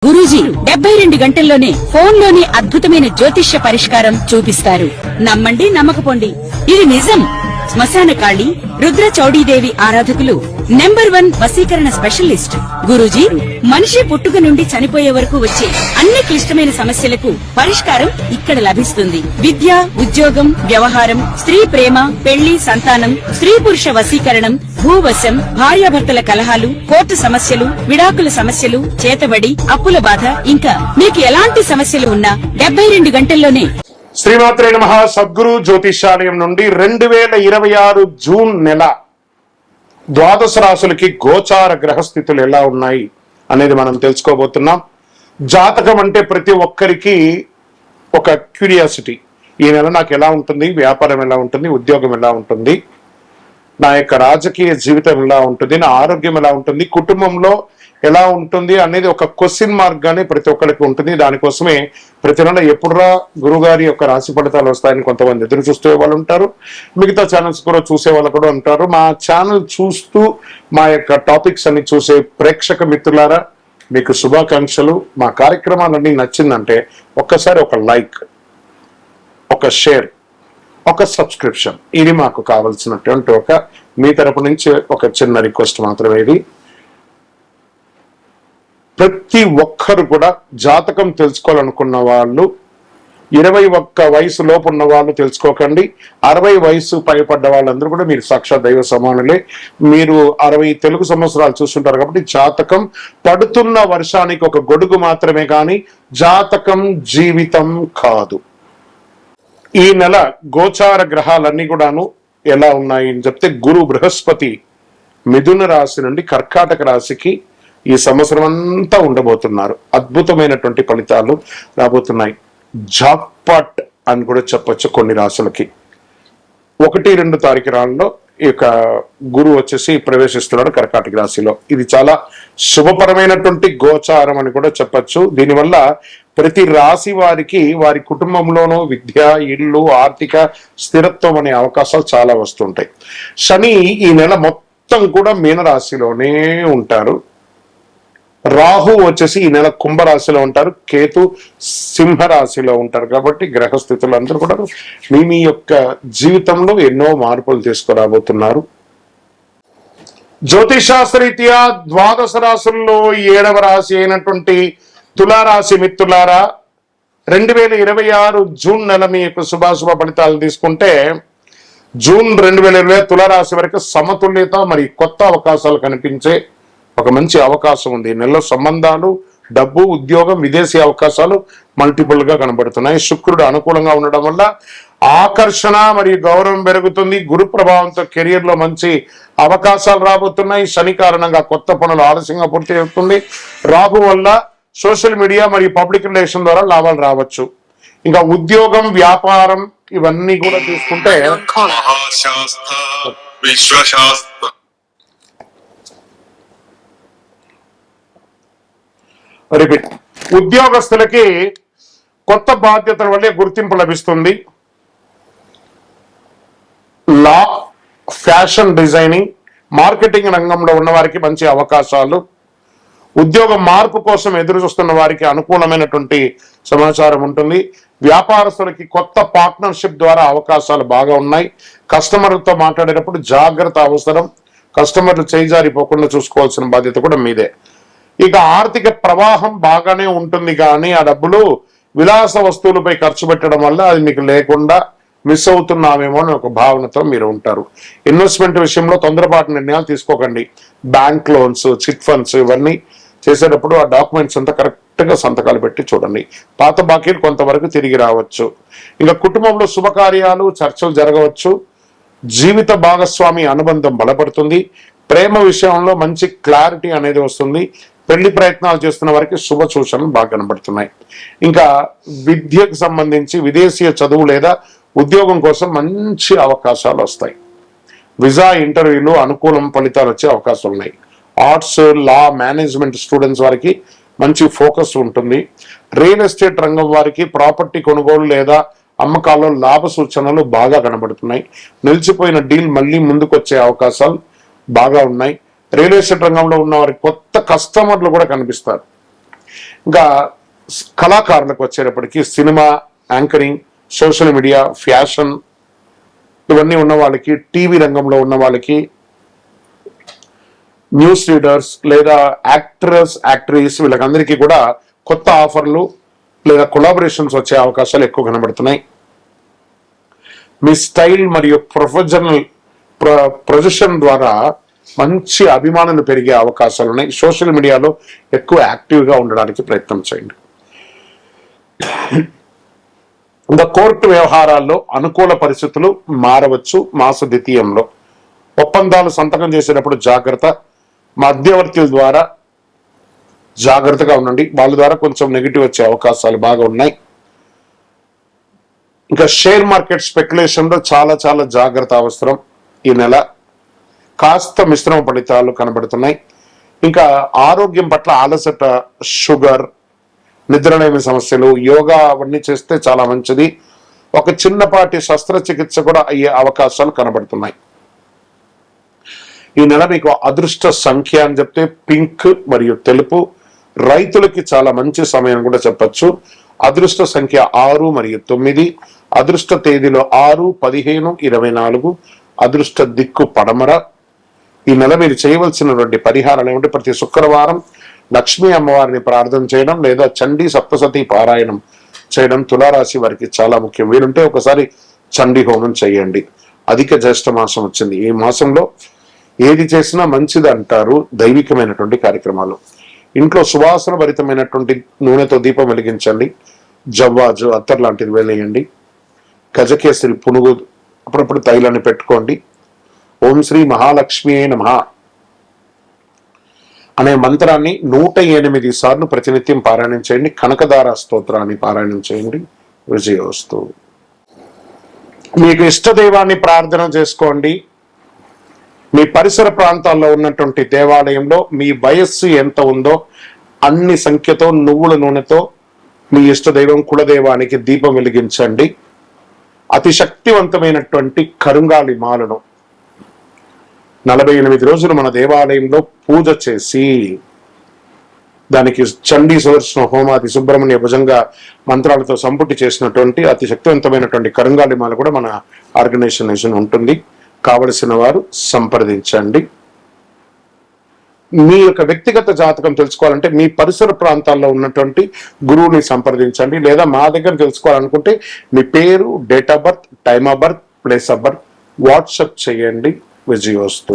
గురూజీ 72 గంటల్లోనే ఫోన్ లోని అద్భుతమైన జ్యోతిష్య పరిష్కారం చూపిస్తారు. నమ్మండి, నమ్మకపోండి, ఇది నిజం. శ్మశాన కాళి రుద్ర చౌడీదేవి ఆరాధకులు నంబర్ 1 వశీకరణ స్పెషలిస్ట్. గురూజీ మనిషి పుట్టుక నుండి చనిపోయే వరకు వచ్చే అన్ని క్లిష్టమైన సమస్యలకు పరిష్కారం ఇక్కడ లభిస్తుంది. విద్య, ఉద్యోగం, వ్యవహారం, స్త్రీ ప్రేమ, పెళ్లి, సంతానం, స్త్రీ పురుష వశీకరణం, భూవశం, భార్యాభర్తల కలహాలు, కోర్టు సమస్యలు, విడాకుల సమస్యలు, చేతబడి, అప్పుల బాధ, ఇంకా మీకు ఎలాంటి సమస్యలు ఉన్నా 72 గంటల్లోనే. శ్రీమాత్రే నమః. సద్గురు జ్యోతిషాలయం నుండి 2026 జూన్ నెల ద్వాదశ రాశులకి గోచార గ్రహస్థితులు ఎలా ఉన్నాయి అనేది మనం తెలుసుకోబోతున్నాం. జాతకం అంటే ప్రతి ఒక్కరికి ఒక క్యూరియాసిటీ. ఈ నెల నాకు ఎలా ఉంటుంది, వ్యాపారం ఎలా ఉంటుంది, ఉద్యోగం ఎలా ఉంటుంది, నా యొక్క రాజకీయ జీవితం ఎలా ఉంటుంది, నా ఆరోగ్యం ఎలా ఉంటుంది, కుటుంబంలో ఎలా ఉంటుంది అనేది ఒక క్వశ్చన్ మార్క్ గానే ప్రతి ఒక్కరికి ఉంటుంది. దానికోసమే ప్రతి నెల ఎప్పుడురా గురుగారి యొక్క రాశి ఫలితాలు వస్తాయని కొంతమంది ఎదురు చూసే వాళ్ళు ఉంటారు. మిగతా ఛానల్స్ కూడా చూసే వాళ్ళు కూడా ఉంటారు. మా ఛానల్ చూస్తూ మా యొక్క టాపిక్స్ అన్ని చూసే ప్రేక్షక మిత్రులారా, మీకు శుభాకాంక్షలు. మా కార్యక్రమాలన్నీ నచ్చిందంటే ఒక్కసారి ఒక లైక్, ఒక షేర్, ఒక సబ్స్క్రిప్షన్, ఇది మాకు కావాల్సినటువంటి ఒక మీ తరపు నుంచి ఒక చిన్న రిక్వెస్ట్ మాత్రమే. ఇది ప్రతి ఒక్కరు కూడా జాతకం తెలుసుకోవాలనుకున్న వాళ్ళు 21 వయసు లోపు ఉన్న వాళ్ళు తెలుసుకోకండి. 60 వయసు పైపడ్డ వాళ్ళందరూ కూడా మీరు సాక్షాత్ దైవ సమానులే. మీరు 60 తెలుగు సంవత్సరాలు చూస్తుంటారు కాబట్టి జాతకం పడుతున్న వర్షానికి ఒక గొడుగు మాత్రమే కానీ జాతకం జీవితం కాదు. ఈ నెల గోచార గ్రహాలన్నీ కూడాను ఎలా ఉన్నాయి అని చెప్తే, గురు బృహస్పతి మిథున రాశి నుండి కర్కాటక రాశికి ఈ సంవత్సరం అంతా ఉండబోతున్నారు. అద్భుతమైనటువంటి ఫలితాలు రాబోతున్నాయి. జాక్పాట్ అని కూడా చెప్పొచ్చు కొన్ని రాశులకి. 1-2 తారీఖులలో ఈ యొక్క గురువు వచ్చేసి ప్రవేశిస్తున్నాడు కర్కాటక రాశిలో. ఇది చాలా శుభపరమైనటువంటి గోచారం అని కూడా చెప్పచ్చు. దీనివల్ల ప్రతి రాశి వారికి వారి కుటుంబంలోనూ విద్య, ఇల్లు, ఆర్థిక స్థిరత్వం అనే అవకాశాలు చాలా వస్తుంటాయి. శని ఈ నెల మొత్తం కూడా మీనరాశిలోనే ఉంటారు. రాహు వచ్చేసి ఈ నెల కుంభరాశిలో ఉంటారు. కేతు సింహరాశిలో ఉంటారు. కాబట్టి గ్రహస్థితులు అందరూ కూడా మీ యొక్క జీవితంలో ఎన్నో మార్పులు తీసుకురాబోతున్నారు. జ్యోతిషాస్త్రరీత్యా ద్వాదశ రాశుల్లో 7వ రాశి అయినటువంటి తులారాశి మిత్రులారా, 2026 జూన్ నెల మీ యొక్క శుభాశుభ ఫలితాలు తీసుకుంటే, జూన్ 2020 తులారాశి వరకు సమతుల్యత మరి కొత్త అవకాశాలు కనిపించే ఒక మంచి అవకాశం ఉంది. నెలలో సంబంధాలు, డబ్బు, ఉద్యోగం, విదేశీ అవకాశాలు మల్టిపుల్ గా కనబడుతున్నాయి. శుక్రుడు అనుకూలంగా ఉండడం వల్ల ఆకర్షణ మరియు గౌరవం పెరుగుతుంది. గురు ప్రభావంతో కెరియర్ లో మంచి అవకాశాలు రాబోతున్నాయి. శని కారణంగా కొత్త పనులు ఆలస్యంగా పూర్తి అవుతుంది. రాహు వల్ల సోషల్ మీడియా మరియు పబ్లిక్ రిలేషన్ ద్వారా లాభాలు రావచ్చు. ఇంకా ఉద్యోగం, వ్యాపారం ఇవన్నీ కూడా తీసుకుంటే రిపీట్, ఉద్యోగస్తులకి కొత్త బాధ్యతల వల్లే గుర్తింపు లభిస్తుంది. లా, ఫ్యాషన్ డిజైనింగ్, మార్కెటింగ్ రంగంలో ఉన్న వారికి మంచి అవకాశాలు. ఉద్యోగ మార్పు కోసం ఎదురు చూస్తున్న వారికి అనుకూలమైనటువంటి సమాచారం ఉంటుంది. వ్యాపారస్తులకి కొత్త పార్ట్నర్షిప్ ద్వారా అవకాశాలు బాగా ఉన్నాయి. కస్టమర్లతో మాట్లాడేటప్పుడు జాగ్రత్త అవసరం. కస్టమర్లు చేజారిపోకుండా చూసుకోవాల్సిన బాధ్యత కూడా మీదే. ఇక ఆర్థిక ప్రవాహం బాగానే ఉంటుంది, కానీ ఆ డబ్బులు విలాస వస్తువులపై ఖర్చు పెట్టడం వల్ల అది మీకు లేకుండా మిస్ అవుతున్నామేమో అని ఒక భావనతో మీరు ఉంటారు. ఇన్వెస్ట్మెంట్ విషయంలో తొందరపాటు నిర్ణయాలు తీసుకోకండి. బ్యాంక్ లోన్స్, చిట్ ఫండ్స్ ఇవన్నీ చేసేటప్పుడు ఆ డాక్యుమెంట్స్ అంతా కరెక్ట్ గా సంతకాలు పెట్టి చూడండి. పాత బాకీలు కొంతవరకు తిరిగి రావచ్చు. ఇంకా కుటుంబంలో శుభకార్యాలు, చర్చలు జరగవచ్చు. జీవిత భాగస్వామి అనుబంధం బలపడుతుంది. ప్రేమ విషయంలో మంచి క్లారిటీ అనేది వస్తుంది. పెళ్లి ప్రయత్నాలు చేస్తున్న వారికి శుభ సూచనలు బాగా కనబడుతున్నాయి. ఇంకా విద్యకు సంబంధించి విదేశీయ చదువు లేదా ఉద్యోగం కోసం మంచి అవకాశాలు వస్తాయి. విజా ఇంటర్వ్యూలు అనుకూలం ఫలితాలు వచ్చే అవకాశాలు ఉన్నాయి. ఆర్ట్స్, లా, మేనేజ్మెంట్ స్టూడెంట్స్ వారికి మంచి ఫోకస్ ఉంటుంది. రియల్ ఎస్టేట్ రంగం వారికి ప్రాపర్టీ కొనుగోలు లేదా అమ్మకాల్లో లాభ సూచనలు బాగా కనబడుతున్నాయి. నిలిచిపోయిన డీల్ మళ్ళీ ముందుకు వచ్చే అవకాశాలు బాగా ఉన్నాయి. రియల్ ఎస్టేట్ రంగంలో ఉన్న వారికి కొత్త కస్టమర్లు కూడా కనిపిస్తారు. ఇంకా కళాకారులకు వచ్చేటప్పటికి cinema, anchoring, social media, fashion ఇవన్నీ ఉన్న వాళ్ళకి, టీవీ రంగంలో ఉన్న వాళ్ళకి, న్యూస్ రీడర్స్ లేదా యాక్టర్స్, యాక్ట్రెస్ వీళ్ళకందరికీ కూడా కొత్త ఆఫర్లు లేదా కొలాబరేషన్స్ వచ్చే అవకాశాలు ఎక్కువ కనబడుతున్నాయి. మీ స్టైల్ మరియు ప్రొఫెషనల్ ప్రొజెక్షన్ ద్వారా మంచి అభిమానులు పెరిగే అవకాశాలు ఉన్నాయి. సోషల్ మీడియాలో ఎక్కువ యాక్టివ్గా ఉండడానికి ప్రయత్నం చేయండి. ఇంకా కోర్టు వ్యవహారాల్లో అనుకూల పరిస్థితులు మారవచ్చు. మాస ద్వితీయంలో ఒప్పందాలు సంతకం చేసేటప్పుడు జాగ్రత్త. మధ్యవర్తుల ద్వారా జాగ్రత్తగా ఉండండి, వాళ్ళ ద్వారా కొంచెం నెగిటివ్ వచ్చే అవకాశాలు బాగా ఉన్నాయి. ఇంకా షేర్ మార్కెట్ స్పెక్యులేషన్ లో చాలా చాలా జాగ్రత్త అవసరం. ఈ నెల కాస్త మిశ్రమ ఫలితాలు కనబడుతున్నాయి. ఇంకా ఆరోగ్యం పట్ల అలసట, షుగర్, నిద్రలేని సమస్యలు, యోగా అవన్నీ చేస్తే చాలా మంచిది. ఒక చిన్నపాటి శస్త్రచికిత్స కూడా అయ్యే అవకాశాలు కనబడుతున్నాయి. ఈ నెల మీకు అదృష్ట సంఖ్య అని చెప్తే పింక్ మరియు తెలుపు. రైతులకి చాలా మంచి సమయం కూడా చెప్పచ్చు. అదృష్ట సంఖ్య 6 మరియు 9. అదృష్ట తేదీలో 6, 15, 24. అదృష్ట దిక్కు పడమర. ఈ నెల మీరు చేయవలసినటువంటి పరిహారాలు ఏమంటే ప్రతి శుక్రవారం లక్ష్మీ అమ్మవారిని ప్రార్థన చేయడం లేదా చండీ సప్తసతి పారాయణం చేయడం తులారాశి వారికి చాలా ముఖ్యం. వీరుంటే ఒకసారి చండీ హోమం చేయండి. అధిక జ్యేష్ఠ మాసం వచ్చింది. ఈ మాసంలో ఏది చేసినా మంచిది అంటారు దైవికమైనటువంటి కార్యక్రమాలు. ఇంట్లో సువాసన భరితమైనటువంటి నూనెతో దీపం వెలిగించండి. జవ్వాజు, అత్తర్ లాంటిది వేలేయండి. గజకేసరి పునుగు అప్పుడప్పుడు తైలాన్ని పెట్టుకోండి. ఓం శ్రీ మహాలక్ష్మి నమః అనే మంత్రాన్ని 108 సార్లు ప్రతినిత్యం పారాయణం చేయండి. కనకదార స్తోత్రాన్ని పారాయణం చేయండి. విజయోస్తు. మీకు ఇష్టదైవాన్ని ప్రార్థన చేసుకోండి. మీ పరిసర ప్రాంతాల్లో ఉన్నటువంటి దేవాలయంలో మీ వయస్సు ఎంత ఉందో అన్ని సంఖ్యతో నువ్వుల నూనెతో మీ ఇష్టదైవం కులదైవానికి దీపం వెలిగించండి. అతి శక్తివంతమైనటువంటి కరుంగాలి మాలను 48 రోజులు మన దేవాలయంలో పూజ చేసి దానికి చండీ సుదర్శన హోమాది సుబ్రహ్మణ్య భుజంగా మంత్రాలతో సంపుటి చేసినటువంటి అతి శక్తివంతమైనటువంటి కరుంగాలి మాల కూడా మన ఆర్గనైజేషన్ ఉంటుంది. కావలసిన వారు సంప్రదించండి. మీ యొక్క వ్యక్తిగత జాతకం తెలుసుకోవాలంటే మీ పరిసర ప్రాంతాల్లో ఉన్నటువంటి గురువుని సంప్రదించండి. లేదా మా దగ్గర తెలుసుకోవాలనుకుంటే మీ పేరు, date of birth, time of birth, place of birth WhatsApp చేయండి. విజయోస్తు.